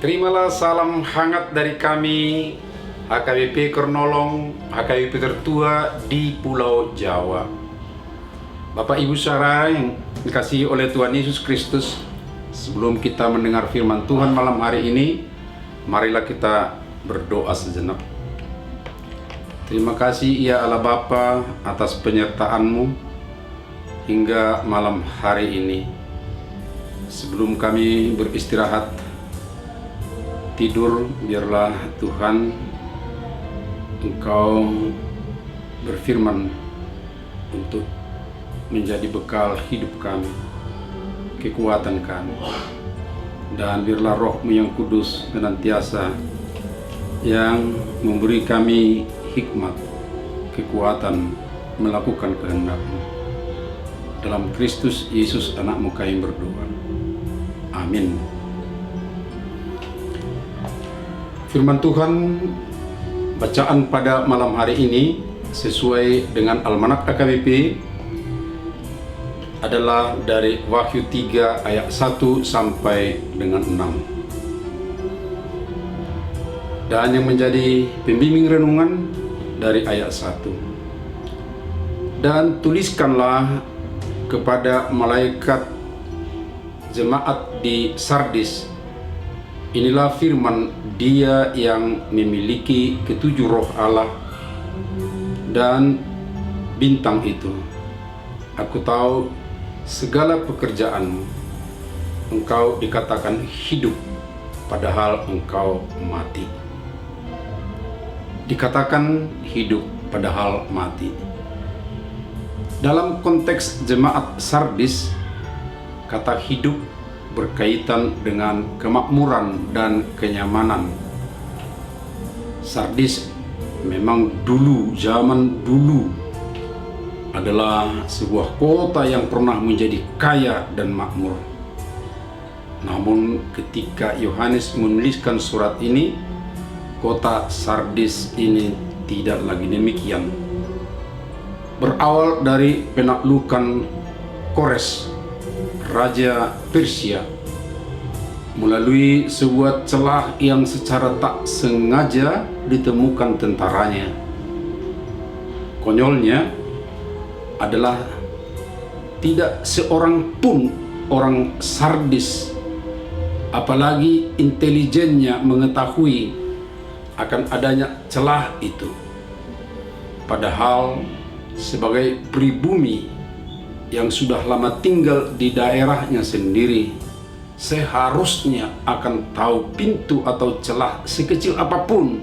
Terimalah salam hangat dari kami, HKBP Kernolong, HKBP tertua di Pulau Jawa. Bapak Ibu saudara yang dikasihi oleh Tuhan Yesus Kristus, sebelum kita mendengar firman Tuhan malam hari ini, marilah kita berdoa sejenak. Terima kasih ya Allah Bapa atas penyertaan-Mu hingga malam hari ini. Sebelum kami beristirahat tidur, biarlah Tuhan Engkau berfirman untuk menjadi bekal hidup kami, kekuatan kami, dan biarlah Roh-Mu yang kudus senantiasa yang memberi kami hikmat, kekuatan melakukan kehendak-Mu. Dalam Kristus Yesus anak-Mu kami berdoa. Amin. Firman Tuhan bacaan pada malam hari ini sesuai dengan Almanak AKBP adalah dari Wahyu 3 ayat 1 sampai dengan 6. Dan yang menjadi pembimbing renungan dari ayat 1. Dan tuliskanlah kepada malaikat jemaat di Sardis, inilah firman Dia yang memiliki ketujuh roh Allah dan bintang itu. Aku tahu segala pekerjaanmu. Engkau dikatakan hidup, padahal engkau mati. Dikatakan hidup, padahal mati. Dalam konteks jemaat Sardis, kata hidup berkaitan dengan kemakmuran dan kenyamanan. Sardis memang zaman dulu adalah sebuah kota yang pernah menjadi kaya dan makmur. Namun ketika Yohanes menuliskan surat ini, kota Sardis ini tidak lagi demikian. Berawal dari penaklukan Kores, Raja Persia, melalui sebuah celah yang secara tak sengaja ditemukan tentaranya. Konyolnya adalah tidak seorang pun orang Sardis, apalagi intelijennya, mengetahui akan adanya celah itu. Padahal sebagai pribumi yang sudah lama tinggal di daerahnya sendiri, seharusnya akan tahu pintu atau celah sekecil apapun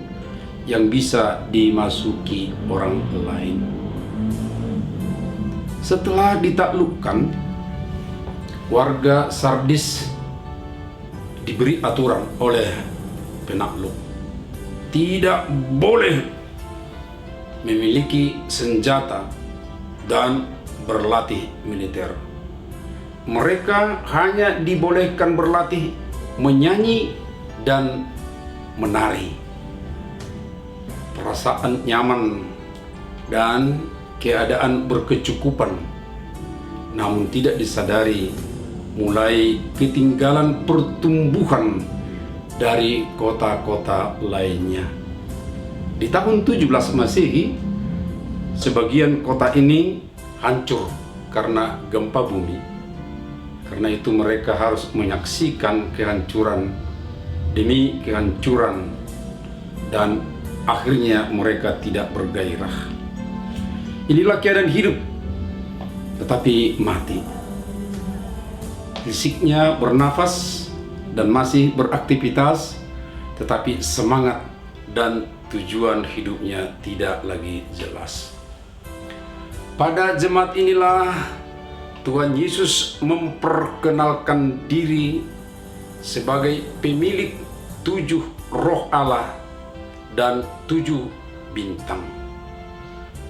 yang bisa dimasuki orang lain. Setelah ditaklukkan, warga Sardis diberi aturan oleh penakluk, tidak boleh memiliki senjata dan berlatih militer. Mereka hanya dibolehkan berlatih menyanyi dan menari. Perasaan nyaman dan keadaan berkecukupan, namun tidak disadari, mulai ketinggalan pertumbuhan dari kota-kota lainnya. Di tahun 17 Masehi, sebagian kota ini hancur karena gempa bumi. Karena itu mereka harus menyaksikan kehancuran demi kehancuran, dan akhirnya mereka tidak bergairah. Inilah keadaan hidup tetapi mati. Fisiknya bernafas dan masih beraktivitas, tetapi semangat dan tujuan hidupnya tidak lagi jelas. Pada jemaat inilah Tuhan Yesus memperkenalkan diri sebagai pemilik 7 roh Allah dan 7 bintang.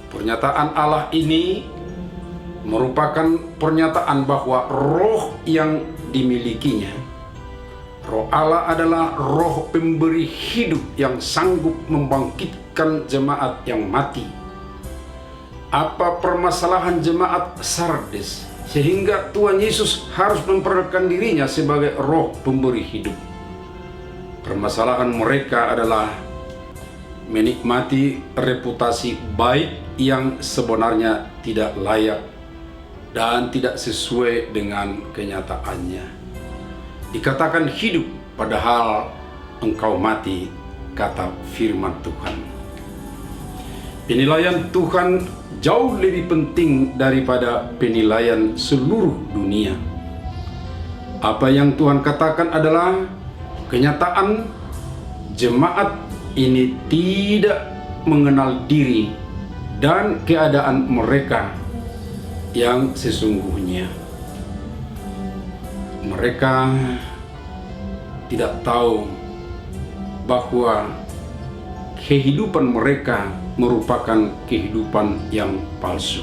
Pernyataan Allah ini merupakan pernyataan bahwa roh yang dimilikinya, roh Allah adalah roh pemberi hidup yang sanggup membangkitkan jemaat yang mati. Apa permasalahan jemaat Sardis sehingga Tuhan Yesus harus memperkenalkan dirinya sebagai roh pemberi hidup? Permasalahan mereka adalah menikmati reputasi baik yang sebenarnya tidak layak dan tidak sesuai dengan kenyataannya. Dikatakan hidup padahal engkau mati, kata firman Tuhan. Penilaian Tuhan jauh lebih penting daripada penilaian seluruh dunia. Apa yang Tuhan katakan adalah kenyataan jemaat ini tidak mengenal diri dan keadaan mereka yang sesungguhnya. Mereka tidak tahu bahwa kehidupan mereka merupakan kehidupan yang palsu.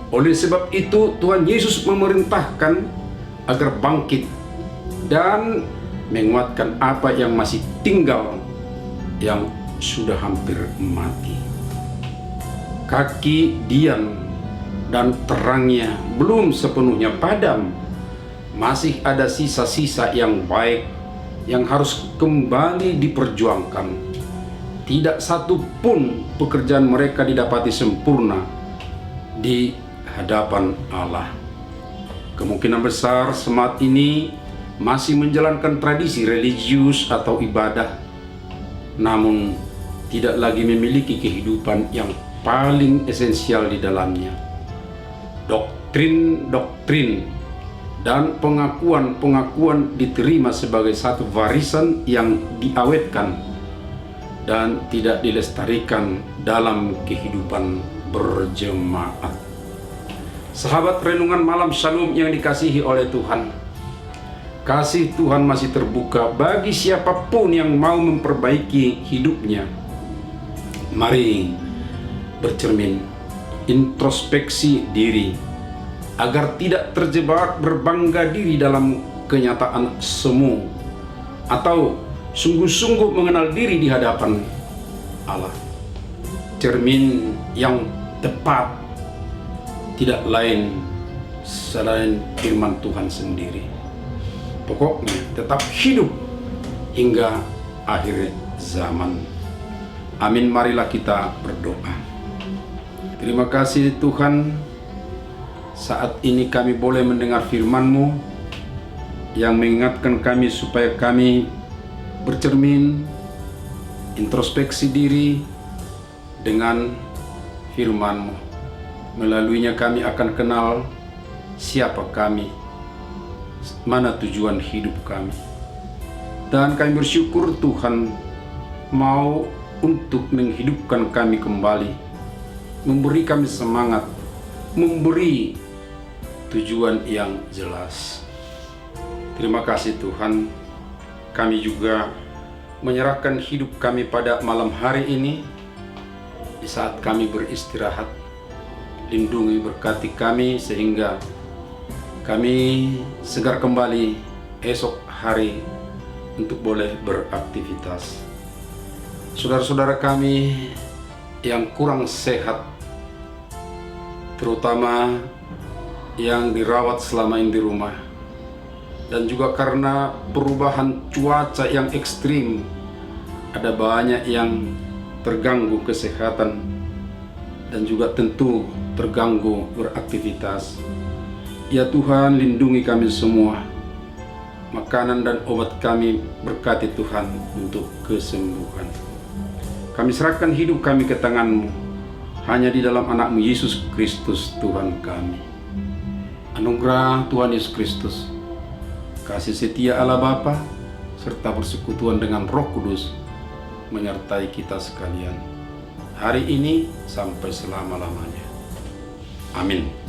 Oleh sebab itu Tuhan Yesus memerintahkan agar bangkit dan menguatkan apa yang masih tinggal, yang sudah hampir mati. Kaki Dian dan terangnya belum sepenuhnya padam. Masih ada sisa-sisa yang baik yang harus kembali diperjuangkan. Tidak satu pun pekerjaan mereka didapati sempurna di hadapan Allah. Kemungkinan besar jemaat ini masih menjalankan tradisi religius atau ibadah, namun tidak lagi memiliki kehidupan yang paling esensial di dalamnya. Doktrin-doktrin dan pengakuan-pengakuan diterima sebagai satu warisan yang diawetkan dan tidak dilestarikan dalam kehidupan berjemaat. Sahabat renungan malam Shalom yang dikasihi oleh Tuhan, kasih Tuhan masih terbuka bagi siapapun yang mau memperbaiki hidupnya. Mari bercermin, introspeksi diri, agar tidak terjebak berbangga diri dalam kenyataan semu, atau sungguh-sungguh mengenal diri di hadapan Allah. Cermin yang tepat tidak lain selain firman Tuhan sendiri. Pokoknya tetap hidup hingga akhir zaman. Amin. Marilah kita berdoa. Terima kasih Tuhan, saat ini kami boleh mendengar firman-Mu yang mengingatkan kami supaya kami bercermin, introspeksi diri dengan firman-Mu. Melaluinya kami akan kenal siapa kami, mana tujuan hidup kami. Dan kami bersyukur Tuhan mau untuk menghidupkan kami kembali, memberi kami semangat, memberi tujuan yang jelas. Terima kasih Tuhan. Kami juga menyerahkan hidup kami pada malam hari ini. Di saat kami beristirahat, lindungi, berkati kami sehingga kami segar kembali esok hari untuk boleh beraktivitas. Saudara-saudara kami yang kurang sehat, terutama yang dirawat selama ini di rumah, dan juga karena perubahan cuaca yang ekstrim, ada banyak yang terganggu kesehatan dan juga tentu terganggu beraktivitas. Ya Tuhan, lindungi kami semua. Makanan dan obat kami berkati Tuhan untuk kesembuhan. Kami serahkan hidup kami ke tangan-Mu, hanya di dalam anak-Mu Yesus Kristus Tuhan kami. Anugerah Tuhan Yesus Kristus, kasih setia Allah Bapa, serta persekutuan dengan Roh Kudus menyertai kita sekalian, hari ini sampai selama-lamanya. Amin.